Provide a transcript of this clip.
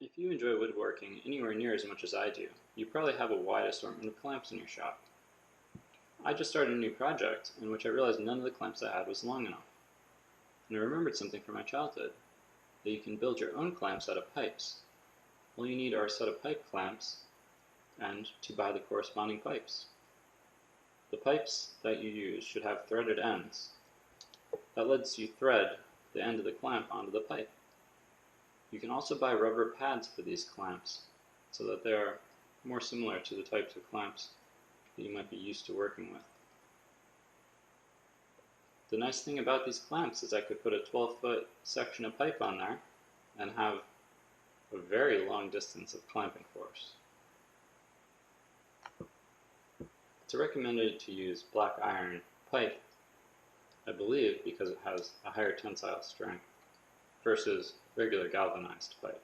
If you enjoy woodworking anywhere near as much as I do, you probably have a wide assortment of clamps in your shop. I just started a new project in which I realized none of the clamps I had was long enough. And I remembered something from my childhood, that you can build your own clamps out of pipes. All you need are a set of pipe clamps and to buy the corresponding pipes. The pipes that you use should have threaded ends. That lets you thread the end of the clamp onto the pipe. You can also buy rubber pads for these clamps so that they are more similar to the types of clamps that you might be used to working with. The nice thing about these clamps is I could put a 12-foot section of pipe on there and have a very long distance of clamping force. It's recommended to use black iron pipe, I believe, because it has a higher tensile strength versus regular galvanized pipe.